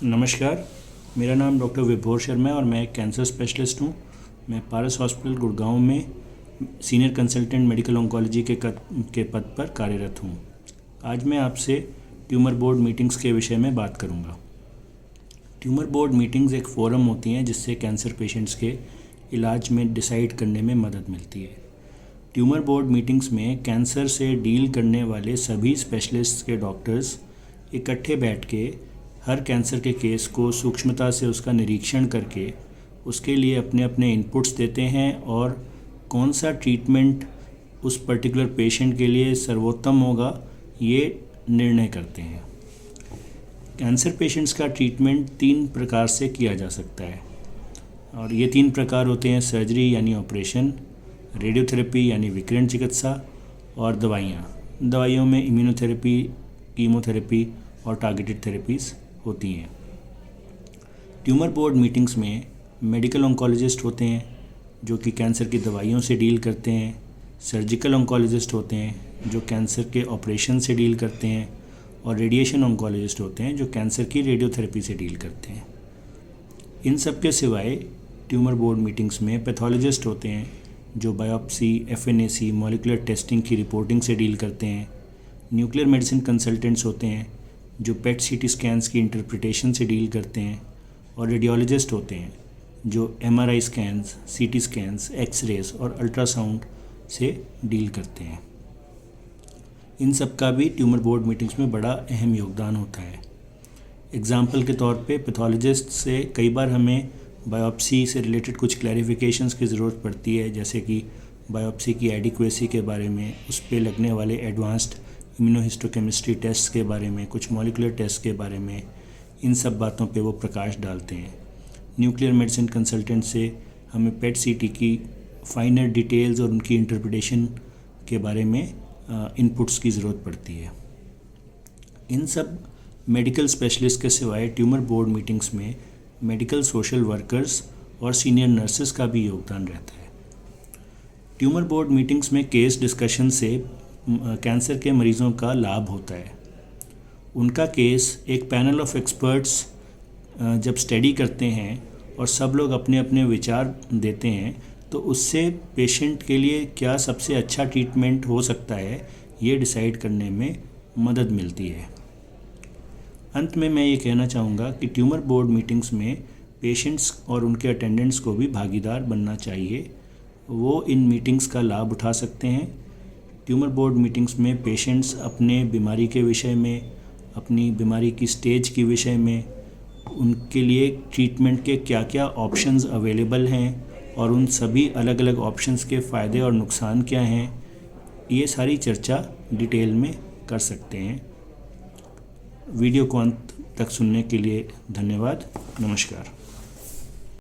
नमस्कार, मेरा नाम डॉक्टर विभोर शर्मा है और मैं एक कैंसर स्पेशलिस्ट हूँ। मैं पारस हॉस्पिटल गुड़गांव में सीनियर कंसल्टेंट मेडिकल ऑन्कोलॉजी के पद पर कार्यरत हूँ। आज मैं आपसे ट्यूमर बोर्ड मीटिंग्स के विषय में बात करूँगा। ट्यूमर बोर्ड मीटिंग्स एक फोरम होती हैं जिससे कैंसर पेशेंट्स के इलाज में डिसाइड करने में मदद मिलती है। ट्यूमर बोर्ड मीटिंग्स में कैंसर से डील करने वाले सभी स्पेशलिस्ट के डॉक्टर्स इकट्ठे बैठ के हर कैंसर के केस को सूक्ष्मता से उसका निरीक्षण करके उसके लिए अपने अपने इनपुट्स देते हैं और कौन सा ट्रीटमेंट उस पर्टिकुलर पेशेंट के लिए सर्वोत्तम होगा ये निर्णय करते हैं। कैंसर पेशेंट्स का ट्रीटमेंट 3 प्रकार से किया जा सकता है और ये 3 प्रकार होते हैं: सर्जरी यानी ऑपरेशन, रेडियोथेरेपी यानी विकिरण चिकित्सा और दवाइयों में इम्यूनोथेरेपी, कीमोथेरेपी और टारगेटेड थेरेपीज़ होती हैं। ट्यूमर बोर्ड मीटिंग्स में मेडिकल ऑन्कोलॉजिस्ट होते हैं जो कि कैंसर की दवाइयों से डील करते हैं, सर्जिकल ऑन्कोलॉजिस्ट होते हैं जो कैंसर के ऑपरेशन से डील करते हैं और रेडिएशन ऑन्कोलॉजिस्ट होते हैं जो कैंसर की रेडियोथेरेपी से डील करते हैं। इन सब के सिवाय ट्यूमर बोर्ड मीटिंग्स में पैथोलॉजिस्ट होते हैं जो बायोप्सी, FNAC, मॉलिक्यूलर टेस्टिंग की रिपोर्टिंग से डील करते हैं। न्यूक्लियर मेडिसिन कंसल्टेंट्स होते हैं जो PET CT स्कैन्स की इंटरप्रिटेशन से डील करते हैं और रेडियोलॉजिस्ट होते हैं जो MRI scans, CT scans, X-rays और अल्ट्रासाउंड से डील करते हैं। इन सब का भी ट्यूमर बोर्ड मीटिंग्स में बड़ा अहम योगदान होता है। एग्जाम्पल के तौर पे पैथोलॉजिस्ट से कई बार हमें बायोप्सी से रिलेटेड कुछ क्लैरिफिकेशंस की ज़रूरत पड़ती है, जैसे कि बायोप्सी की एडिक्वेसी के बारे में, उस पे लगने वाले एडवांस्ड इम्यूनोहिस्टोकेमिस्ट्री टेस्ट के बारे में, कुछ मॉलिक्यूलर टेस्ट के बारे में, इन सब बातों पे वो प्रकाश डालते हैं। न्यूक्लियर मेडिसिन कंसल्टेंट से हमें PET CT की फाइनर डिटेल्स और उनकी इंटरप्रिटेशन के बारे में इनपुट्स की ज़रूरत पड़ती है। इन सब मेडिकल स्पेशलिस्ट के सिवाय ट्यूमर बोर्ड मीटिंग्स में मेडिकल सोशल वर्कर्स और सीनियर नर्सेस का भी योगदान रहता है। ट्यूमर बोर्ड मीटिंग्स में केस डिस्कशन से कैंसर के मरीज़ों का लाभ होता है। उनका केस एक पैनल ऑफ एक्सपर्ट्स जब स्टडी करते हैं और सब लोग अपने अपने विचार देते हैं तो उससे पेशेंट के लिए क्या सबसे अच्छा ट्रीटमेंट हो सकता है ये डिसाइड करने में मदद मिलती है। अंत में मैं ये कहना चाहूँगा कि ट्यूमर बोर्ड मीटिंग्स में पेशेंट्स और उनके अटेंडेंट्स को भी भागीदार बनना चाहिए। वो इन मीटिंग्स का लाभ उठा सकते हैं। ट्यूमर बोर्ड मीटिंग्स में पेशेंट्स अपने बीमारी के विषय में, अपनी बीमारी की स्टेज के विषय में, उनके लिए ट्रीटमेंट के क्या क्या ऑप्शंस अवेलेबल हैं और उन सभी अलग अलग ऑप्शंस के फ़ायदे और नुकसान क्या हैं, ये सारी चर्चा डिटेल में कर सकते हैं। वीडियो को अंत तक सुनने के लिए धन्यवाद। नमस्कार।